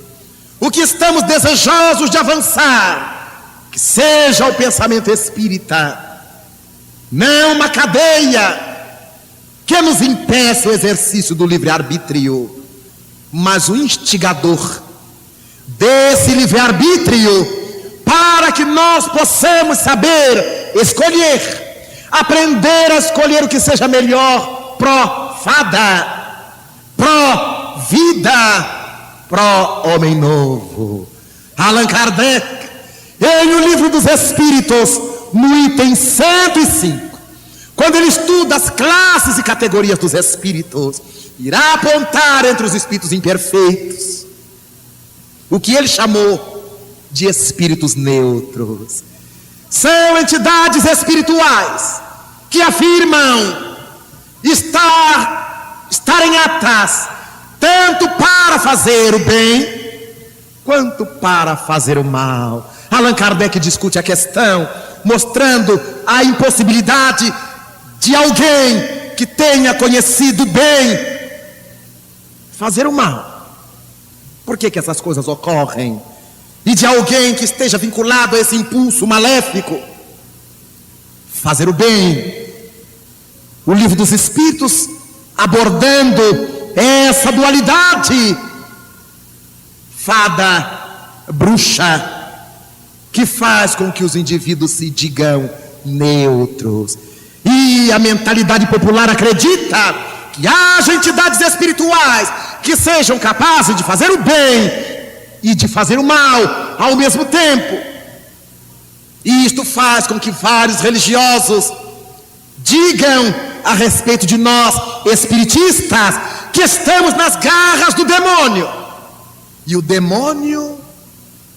o que estamos desejosos de avançar, que seja o pensamento espírita, não uma cadeia que nos impeça o exercício do livre-arbítrio, mas o instigador desse livre-arbítrio, para que nós possamos saber escolher, aprender a escolher o que seja melhor, pró-fada, pró-vida, pró-homem novo. Allan Kardec, em O Livro dos Espíritos, no item 105, quando ele estuda as classes e categorias dos espíritos, irá apontar entre os espíritos imperfeitos o que ele chamou de espíritos neutros. São entidades espirituais que afirmam estarem aptas tanto para fazer o bem quanto para fazer o mal. Allan Kardec discute a questão, mostrando a impossibilidade de alguém que tenha conhecido bem fazer o mal. Por que essas coisas ocorrem? E de alguém que esteja vinculado a esse impulso maléfico fazer o bem. O Livro dos Espíritos, abordando essa dualidade, fada, bruxa, que faz com que os indivíduos se digam neutros. E a mentalidade popular acredita que haja entidades espirituais que sejam capazes de fazer o bem e de fazer o mal ao mesmo tempo. E isto faz com que vários religiosos digam a respeito de nós, espiritistas, que estamos nas garras do demônio. E o demônio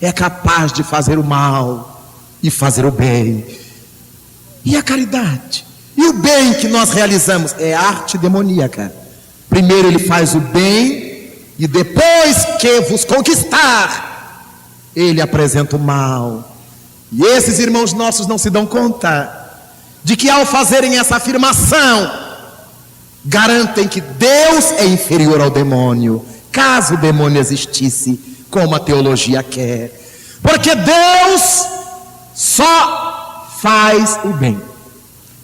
é capaz de fazer o mal e fazer o bem. E a caridade? E o bem que nós realizamos é arte demoníaca. Primeiro ele faz o bem, e depois que vos conquistar, ele apresenta o mal. E esses irmãos nossos não se dão conta de que ao fazerem essa afirmação, garantem que Deus é inferior ao demônio, caso o demônio existisse, como a teologia quer. Porque Deus só faz o bem,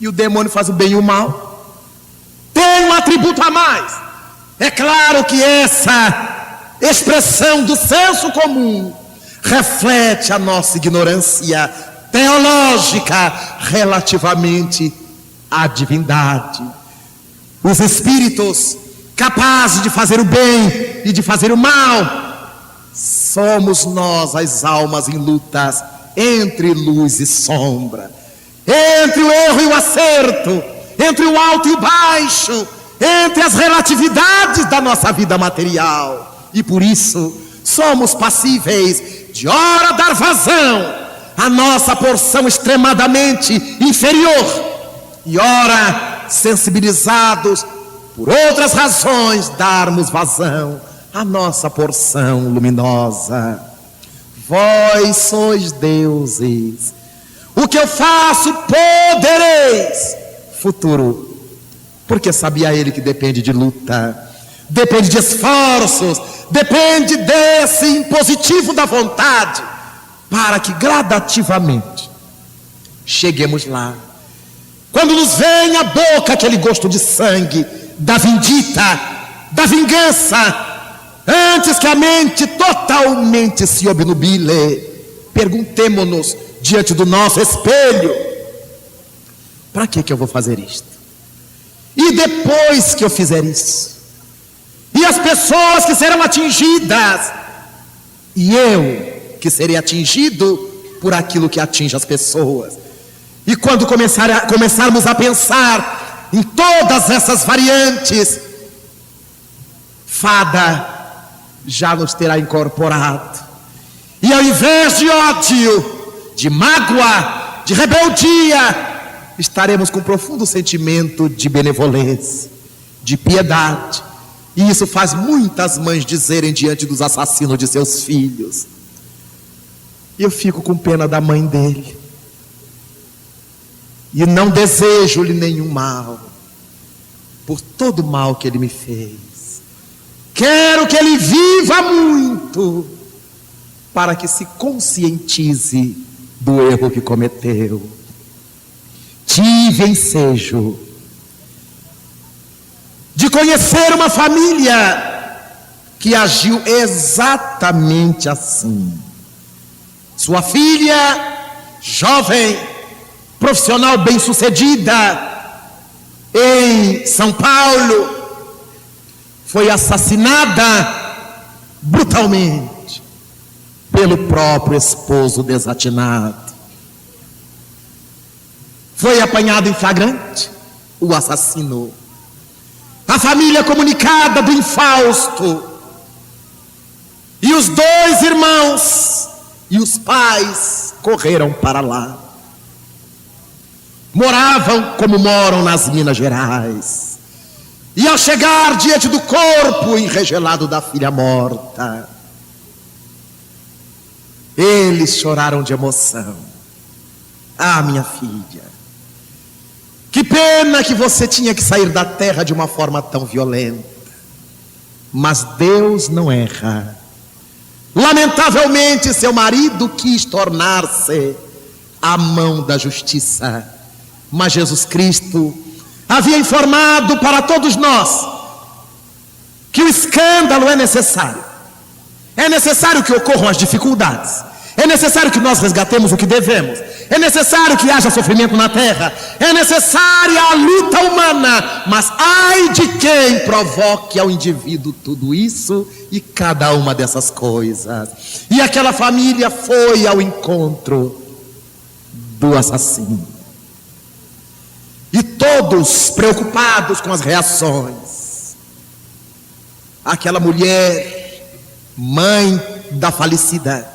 e o demônio faz o bem e o mal. Tem um atributo a mais. É claro que essa expressão do senso comum reflete a nossa ignorância teológica relativamente à divindade. Os espíritos capazes de fazer o bem e de fazer o mal, somos nós, as almas em lutas entre luz e sombra, entre o erro e o acerto, entre o alto e o baixo, entre as relatividades da nossa vida material. E por isso somos passíveis de ora dar vazão à nossa porção extremadamente inferior, e ora, sensibilizados por outras razões, darmos vazão à nossa porção luminosa. Vós sois deuses, o que eu faço podereis. Futuro, porque sabia ele que depende de luta, depende de esforços, depende desse impositivo da vontade, para que gradativamente cheguemos lá. Quando nos vem à boca aquele gosto de sangue, da vindita, da vingança, antes que a mente totalmente se obnubile, perguntemo-nos diante do nosso espelho: para que eu vou fazer isto? E depois que eu fizer isso? E as pessoas que serão atingidas? E eu que serei atingido por aquilo que atinge as pessoas? E quando começarmos a pensar em todas essas variantes, fada já nos terá incorporado. E ao invés de ódio, de mágoa, de rebeldia, estaremos com profundo sentimento de benevolência, de piedade. E isso faz muitas mães dizerem diante dos assassinos de seus filhos: eu fico com pena da mãe dele, e não desejo-lhe nenhum mal, por todo o mal que ele me fez. Quero que ele viva muito, para que se conscientize do erro que cometeu. Tive ensejo de conhecer uma família que agiu exatamente assim. Sua filha, jovem, profissional bem-sucedida, em São Paulo, foi assassinada brutalmente pelo próprio esposo desatinado. Foi apanhado em flagrante, o assassinou. A família comunicada do infausto, e os dois irmãos e os pais correram para lá. moravam como moram nas Minas Gerais. E ao chegar diante do corpo enregelado da filha morta, eles choraram de emoção. Ah, minha filha, que pena que você tinha que sair da terra de uma forma tão violenta. Mas Deus não erra. Lamentavelmente, seu marido quis tornar-se a mão da justiça. Mas Jesus Cristo havia informado para todos nós que o escândalo é necessário. É necessário que ocorram as dificuldades. É necessário que nós resgatemos o que devemos. É necessário que haja sofrimento na terra. É necessária a luta humana. Mas ai de quem provoque ao indivíduo tudo isso e cada uma dessas coisas. E aquela família foi ao encontro do assassino. E todos preocupados com as reações. Aquela mulher, mãe da falecida,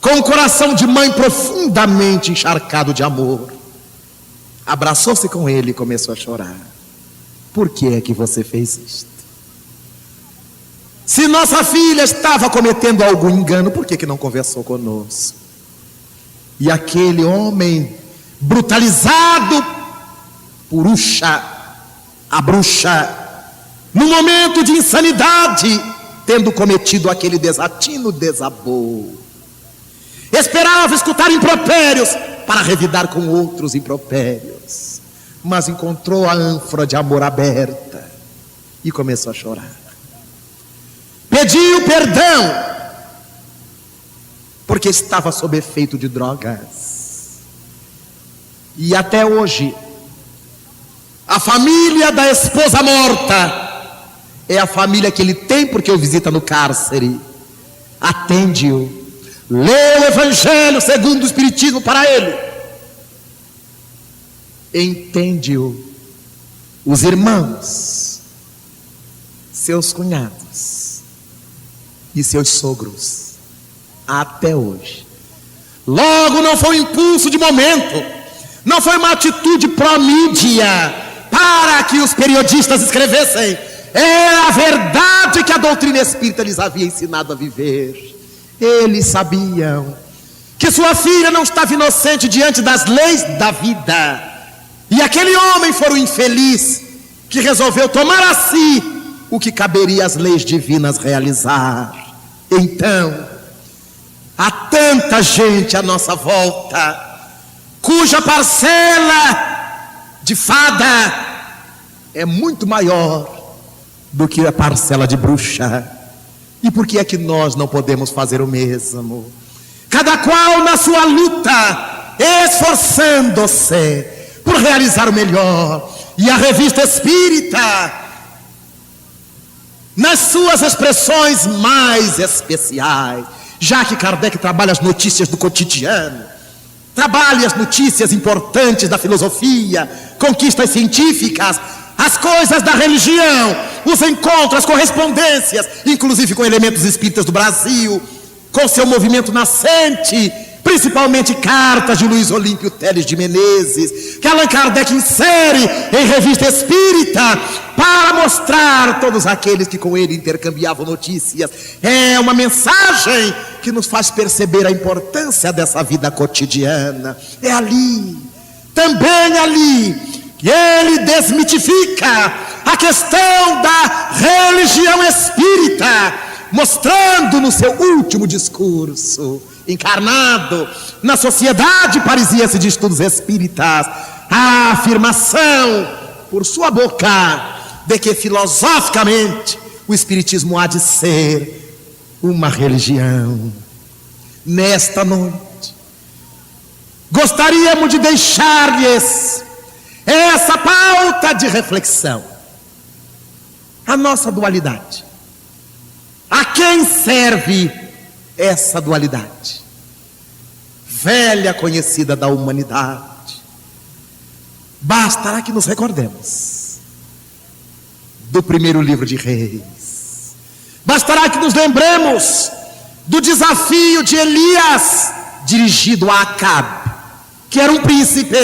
com o coração de mãe profundamente encharcado de amor, abraçou-se com ele e começou a chorar. Por que é que você fez isto? Se nossa filha estava cometendo algum engano, por que não conversou conosco? E aquele homem brutalizado por a bruxa, no momento de insanidade, tendo cometido aquele desatino, desabou. Esperava escutar impropérios para revidar com outros impropérios, mas encontrou a ânfora de amor aberta e começou a chorar. Pediu perdão, porque estava sob efeito de drogas. E até hoje, a família da esposa morta é a família que ele tem porque o visita no cárcere. Atende-o. Lê o Evangelho segundo o Espiritismo para ele. Entende-o. Os irmãos, seus cunhados e seus sogros, até hoje. Logo, não foi um impulso de momento, não foi uma atitude pró-mídia para que os periodistas escrevessem. Era a verdade que a doutrina espírita lhes havia ensinado a viver. Eles sabiam que sua filha não estava inocente diante das leis da vida. E aquele homem foi o infeliz que resolveu tomar a si o que caberia às leis divinas realizar. Então, há tanta gente à nossa volta cuja parcela de fada é muito maior do que a parcela de bruxa. E por que é que nós não podemos fazer o mesmo? Cada qual na sua luta, esforçando-se por realizar o melhor. E a Revista Espírita, nas suas expressões mais especiais, já que Kardec trabalha as notícias do cotidiano, trabalha as notícias importantes da filosofia, conquistas científicas, as coisas da religião, os encontros, as correspondências, inclusive com elementos espíritas do Brasil, com seu movimento nascente, principalmente cartas de Luiz Olímpio Teles de Menezes, que Allan Kardec insere em Revista Espírita para mostrar todos aqueles que com ele intercambiavam notícias. É uma mensagem que nos faz perceber a importância dessa vida cotidiana. É ali, também ali, que ele desmitifica a questão da religião espírita, mostrando no seu último discurso, encarnado na Sociedade Parisiense de Estudos Espíritas, a afirmação por sua boca de que filosoficamente o Espiritismo há de ser uma religião. Nesta noite, gostaríamos de deixar-lhes essa pauta de reflexão. A nossa dualidade. A quem serve essa dualidade? Velha conhecida da humanidade. Bastará que nos recordemos do primeiro livro de Reis. Bastará que nos lembremos do desafio de Elias dirigido a Acabe, que era um príncipe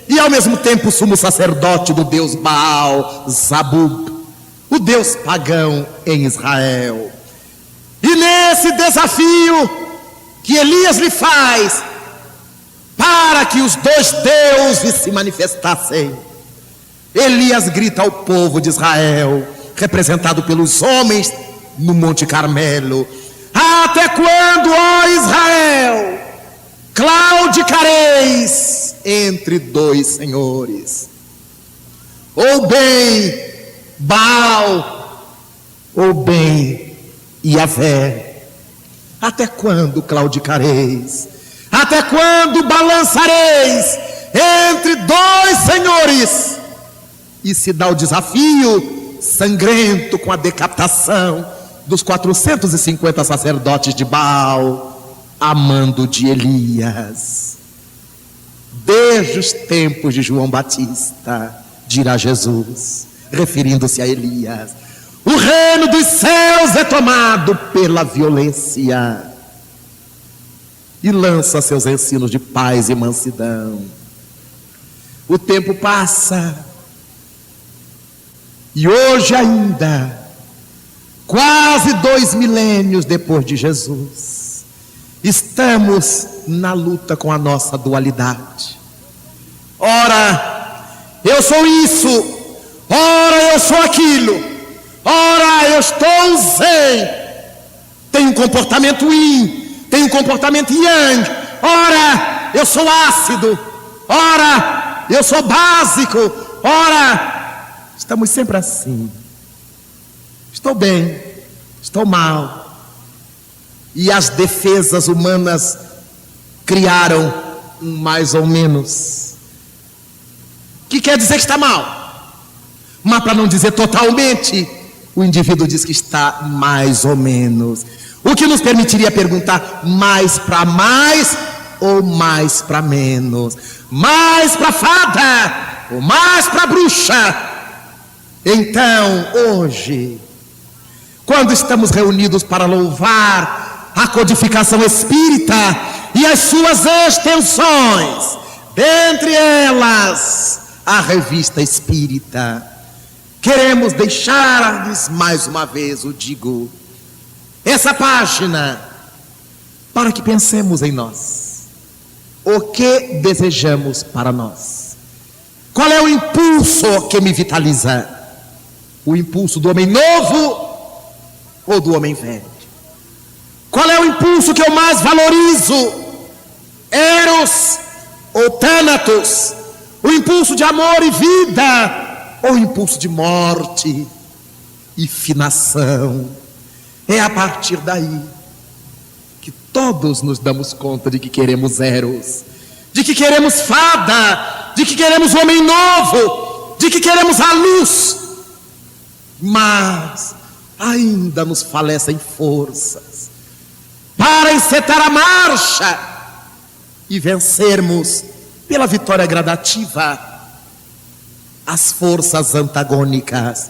e ao mesmo tempo sumo sacerdote do deus Baal Zabub, o deus pagão em Israel. E nesse desafio que Elias lhe faz, para que os dois deuses se manifestassem, Elias grita ao povo de Israel, representado pelos homens no Monte Carmelo: até quando, ó Israel, claudicareis entre dois senhores? Ou bem Baal, ou bem Yahvé? Até quando claudicareis? Até quando balançareis entre dois senhores? E se dá o desafio sangrento com a decapitação dos 450 sacerdotes de Baal, a mando de Elias. Desde os tempos de João Batista, dirá Jesus, referindo-se a Elias, o reino dos céus é tomado pela violência e lança seus ensinos de paz e mansidão. O tempo passa e hoje ainda, quase 2 milênios depois de Jesus, estamos na luta com a nossa dualidade. Ora, eu sou isso, ora eu sou aquilo, ora eu estou zen, tenho um comportamento yin, tenho um comportamento yang, ora eu sou ácido, ora eu sou básico, ora estamos sempre assim. Estou bem, estou mal. E as defesas humanas criaram um mais ou menos, que quer dizer que está mal, mas para não dizer totalmente, o indivíduo diz que está mais ou menos, o que nos permitiria perguntar: mais para mais ou mais para menos? Mais para fada ou mais para bruxa? Então, hoje, quando estamos reunidos para louvar a codificação espírita e as suas extensões, dentre elas a Revista Espírita, queremos deixar-lhes mais uma vez, essa página, para que pensemos em nós. O que desejamos para nós? Qual é o impulso que me vitaliza? O impulso do homem novo ou do homem velho? Qual é o impulso que eu mais valorizo? Eros ou Thanatos? O impulso de amor e vida ou o impulso de morte e finação? É a partir daí que todos nos damos conta de que queremos Eros, de que queremos fada, de que queremos o homem novo, de que queremos a luz. Mas ainda nos falecem forças para encetar a marcha e vencermos pela vitória gradativa as forças antagônicas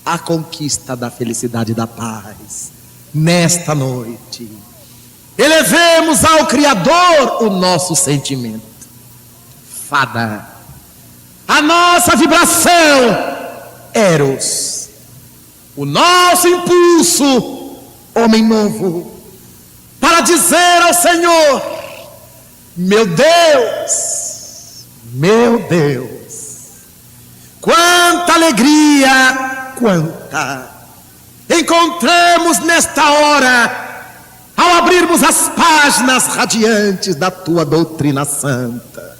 à conquista da felicidade e da paz. Nesta noite, elevemos ao Criador o nosso sentimento. Fada, a nossa vibração Eros, o nosso impulso homem novo, para dizer ao Senhor: meu Deus, quanta alegria, quanta encontramos nesta hora, ao abrirmos as páginas radiantes da tua doutrina santa.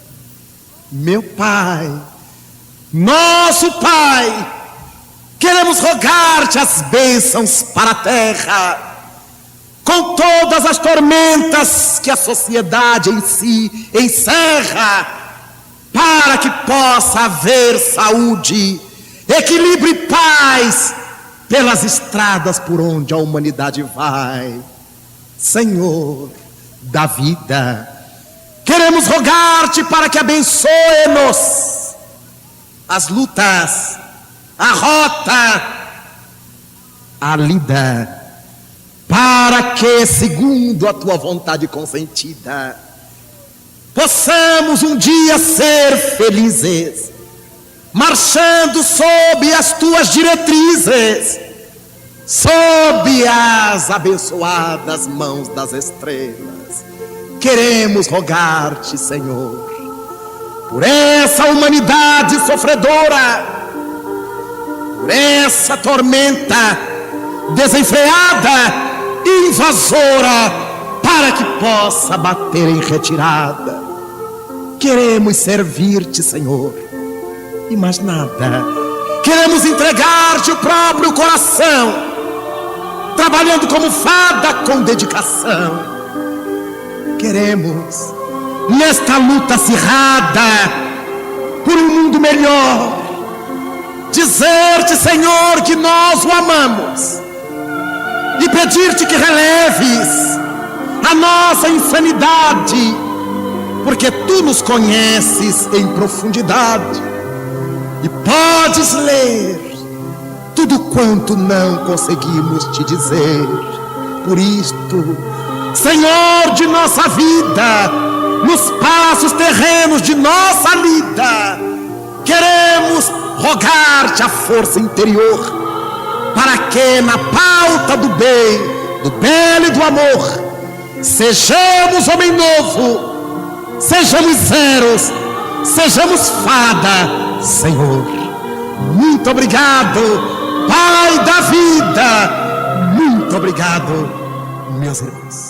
Meu Pai, nosso Pai, queremos rogar-te as bênçãos para a terra, com todas as tormentas que a sociedade em si encerra, para que possa haver saúde, equilíbrio e paz pelas estradas por onde a humanidade vai. Senhor da vida, queremos rogar-te para que abençoe-nos as lutas, a rota, a lida, para que, segundo a tua vontade consentida, possamos um dia ser felizes, marchando sob as tuas diretrizes, sob as abençoadas mãos das estrelas. Queremos rogar-te, Senhor, por essa humanidade sofredora, por essa tormenta desenfreada e invasora, para que possa bater em retirada. Queremos servir-te, Senhor, e mais nada. Queremos entregar-te o próprio coração, trabalhando como fada com dedicação. Queremos, nesta luta acirrada por um mundo melhor, dizer-te, Senhor, que nós o amamos e pedir-te que releves a nossa insanidade, porque tu nos conheces em profundidade e podes ler tudo quanto não conseguimos te dizer. Por isto, Senhor de nossa vida, nos passos terrenos de nossa lida, queremos rogar-te a força interior, para que na pauta do bem, do belo e do amor, sejamos homem novo, sejamos zeros, sejamos fada, Senhor. Muito obrigado, Pai da vida, muito obrigado, meus irmãos.